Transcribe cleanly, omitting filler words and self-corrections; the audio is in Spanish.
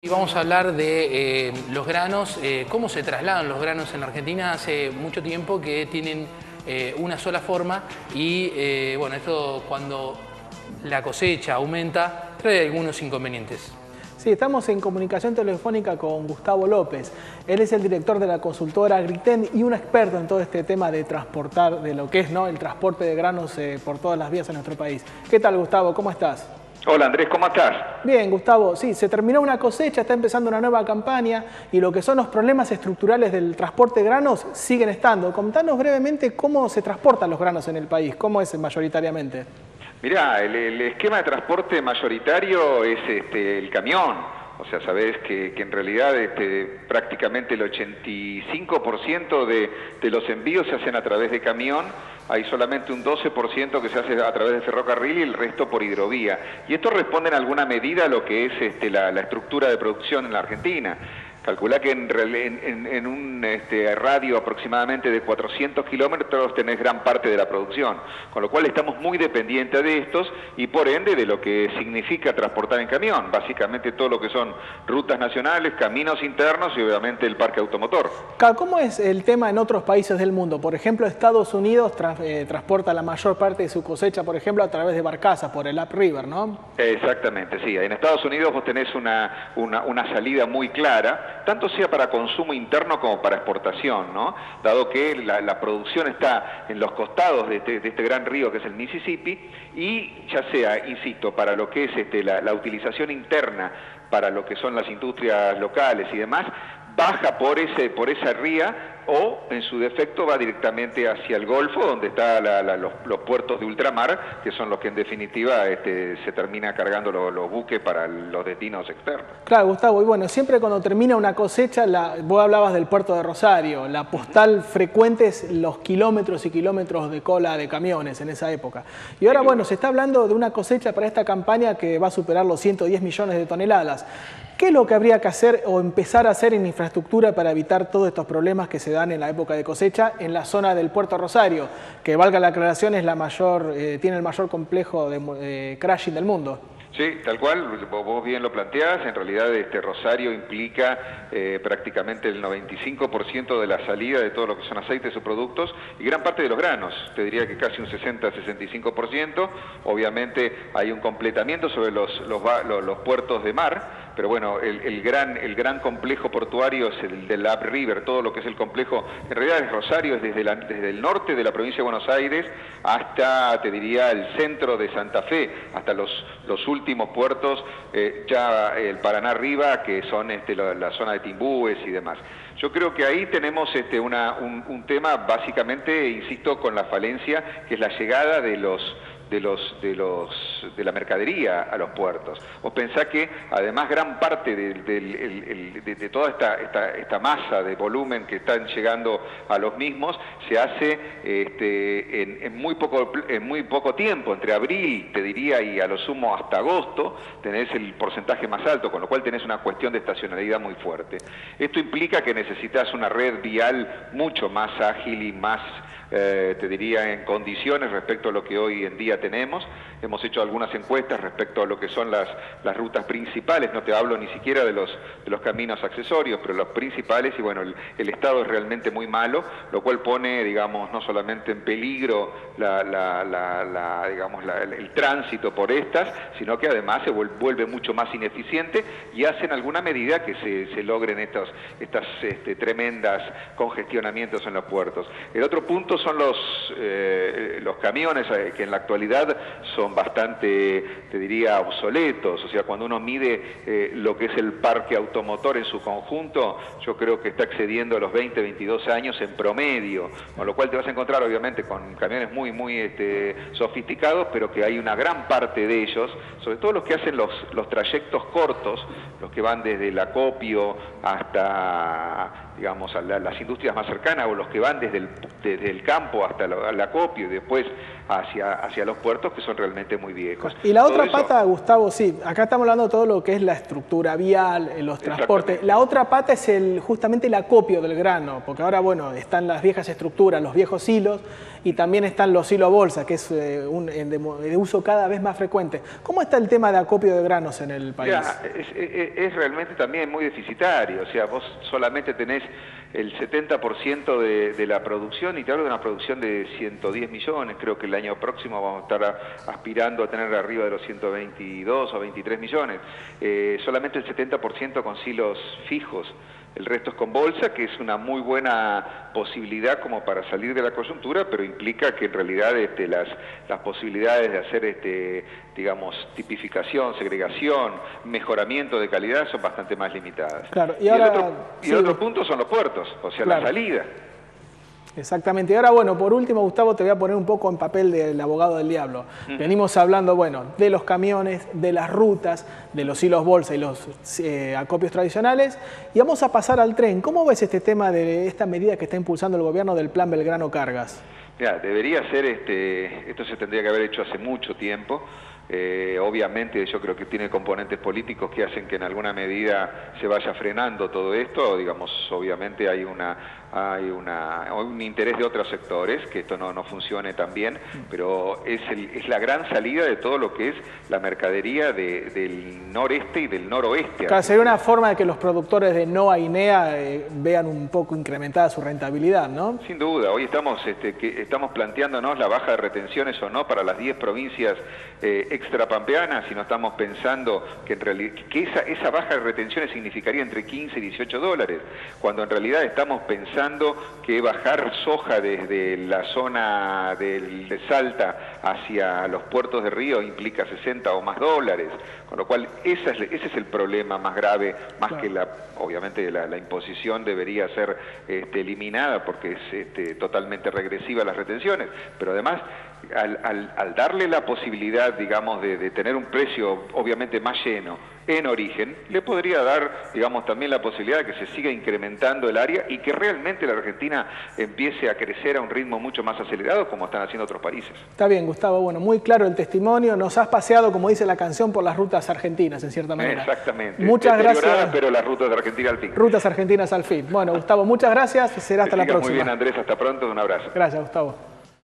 Y vamos a hablar de los granos, cómo se trasladan los granos en Argentina. Hace mucho tiempo que tienen una sola forma y bueno, esto cuando la cosecha aumenta trae algunos inconvenientes. Sí, estamos en comunicación telefónica con Gustavo López. Él es el director de la consultora Agriten y un experto en todo este tema de transportar, de lo que es, ¿no?, el transporte de granos por todas las vías en nuestro país. ¿Qué tal, Gustavo? ¿Cómo estás? Hola Andrés, ¿cómo estás? Bien, Gustavo. Sí, se terminó una cosecha, está empezando una nueva campaña y lo que son los problemas estructurales del transporte de granos siguen estando. Contanos brevemente cómo se transportan los granos en el país, cómo es mayoritariamente. Mirá, el esquema de transporte mayoritario es el camión. O sea, sabés que en realidad prácticamente el 85% de los envíos se hacen a través de camión. Hay solamente un 12% que se hace a través de ferrocarril y el resto por hidrovía. Y esto responde en alguna medida a lo que es la estructura de producción en la Argentina. Calculá que en un radio aproximadamente de 400 kilómetros tenés gran parte de la producción, con lo cual estamos muy dependientes de estos y por ende de lo que significa transportar en camión, básicamente todo lo que son rutas nacionales, caminos internos y obviamente el parque automotor. ¿Cómo es el tema en otros países del mundo? Por ejemplo, Estados Unidos transporta la mayor parte de su cosecha, por ejemplo, a través de barcazas por el Upriver, ¿no? Exactamente, sí. En Estados Unidos vos tenés una salida muy clara, tanto sea para consumo interno como para exportación, ¿no? Dado que la producción está en los costados de este gran río que es el Mississippi, y ya sea, insisto, para lo que es la utilización interna, para lo que son las industrias locales y demás, baja por esa ría o en su defecto va directamente hacia el Golfo, donde están los puertos de ultramar, que son los que en definitiva se termina cargando los buques para los destinos externos. Claro, Gustavo, y bueno, siempre cuando termina una cosecha, vos hablabas del puerto de Rosario, la postal frecuente es los kilómetros y kilómetros de cola de camiones en esa época. Y ahora, bueno, se está hablando de una cosecha para esta campaña que va a superar los 110 millones de toneladas. ¿Qué es lo que habría que hacer o empezar a hacer en infraestructura para evitar todos estos problemas que se dan en la época de cosecha en la zona del Puerto Rosario, que, valga la aclaración, es tiene el mayor complejo de crashing del mundo? Sí, tal cual, vos bien lo planteás. En realidad Rosario implica prácticamente el 95% de la salida de todo lo que son aceites o productos y gran parte de los granos, te diría que casi un 60-65%. Obviamente hay un completamiento sobre los puertos de mar, pero bueno, el gran complejo portuario es el del Upriver, todo lo que es el complejo. En realidad Rosario es desde el norte de la provincia de Buenos Aires hasta, te diría, el centro de Santa Fe, hasta los últimos puertos, ya el Paraná arriba, que son la zona de Timbúes y demás. Yo creo que ahí tenemos un tema básicamente, insisto, con la falencia, que es la llegada de la mercadería a los puertos. Vos pensás que además gran parte de toda esta masa de volumen que están llegando a los mismos se hace en muy poco tiempo, entre abril, te diría, y a lo sumo hasta agosto, tenés el porcentaje más alto, con lo cual tenés una cuestión de estacionalidad muy fuerte. Esto implica que necesitas una red vial mucho más ágil y más, te diría, en condiciones respecto a lo que hoy en día tenemos. Hemos hecho algunas encuestas respecto a lo que son las rutas principales, no te hablo ni siquiera de los caminos accesorios, pero los principales, y bueno, el estado es realmente muy malo, lo cual pone, digamos, no solamente en peligro el tránsito por estas, sino que además se vuelve mucho más ineficiente y hace en alguna medida que se logren estas tremendas congestionamientos en los puertos. El otro punto son los camiones, que en la actualidad son bastante, te diría, obsoletos. O sea, cuando uno mide lo que es el parque automotor en su conjunto, yo creo que está excediendo los 20, 22 años en promedio, con lo cual te vas a encontrar obviamente con camiones muy sofisticados, pero que hay una gran parte de ellos, sobre todo los que hacen los trayectos cortos, los que van desde el acopio hasta, digamos, a las industrias más cercanas, o los que van desde el campo hasta el acopio y después hacia los puertos, que son realmente muy viejos. Y la otra pata, Gustavo, sí, acá estamos hablando de todo lo que es la estructura vial, los transportes. La otra pata es justamente el acopio del grano, porque ahora, bueno, están las viejas estructuras, los viejos hilos, y también están los hilos bolsa, que es de uso cada vez más frecuente. ¿Cómo está el tema de acopio de granos en el país? Es realmente también muy deficitario, o sea, vos solamente tenés el 70% de la producción, y te hablo de una producción de 110 millones, creo que el año próximo vamos a estar aspirando a tener arriba de los 122 o 23 millones, solamente el 70% con silos fijos. El resto es con bolsa, que es una muy buena posibilidad como para salir de la coyuntura, pero implica que en realidad las posibilidades de hacer, digamos, tipificación, segregación, mejoramiento de calidad son bastante más limitadas. Claro, y el otro punto son los puertos, o sea, la salida. Exactamente. Y ahora, bueno, por último, Gustavo, te voy a poner un poco en papel del abogado del diablo. Venimos hablando, bueno, de los camiones, de las rutas, de los hilos bolsa y los acopios tradicionales, y vamos a pasar al tren. ¿Cómo ves este tema de esta medida que está impulsando el gobierno del Plan Belgrano Cargas? Mira, debería ser, esto se tendría que haber hecho hace mucho tiempo. Obviamente yo creo que tiene componentes políticos que hacen que en alguna medida se vaya frenando todo esto, digamos, obviamente hay un interés de otros sectores que esto no funcione tan bien, pero es la gran salida de todo lo que es la mercadería del noreste y del noroeste. Claro, sería una forma de que los productores de NOA y NEA vean un poco incrementada su rentabilidad, ¿no? Sin duda, hoy estamos planteándonos la baja de retenciones o no para las 10 provincias extrapampeanas, y no estamos pensando que en realidad esa baja de retenciones significaría entre 15 y 18 dólares, cuando en realidad estamos pensando que bajar soja desde la zona de Salta hacia los puertos de Río implica 60 o más dólares, con lo cual ese es el problema más grave, más que obviamente la imposición debería ser eliminada porque es totalmente regresiva las retenciones, pero además al darle la posibilidad, digamos, de tener un precio obviamente más lleno en origen, le podría dar, digamos, también la posibilidad de que se siga incrementando el área y que realmente la Argentina empiece a crecer a un ritmo mucho más acelerado como están haciendo otros países. Está bien, Gustavo, bueno, muy claro el testimonio, nos has paseado, como dice la canción, por las rutas argentinas, en cierta manera. Exactamente. Muchas gracias. Pero las rutas de Argentina al fin. Rutas argentinas al fin. Bueno, Gustavo, muchas gracias y será hasta la próxima. Muy bien, Andrés, hasta pronto, un abrazo. Gracias, Gustavo.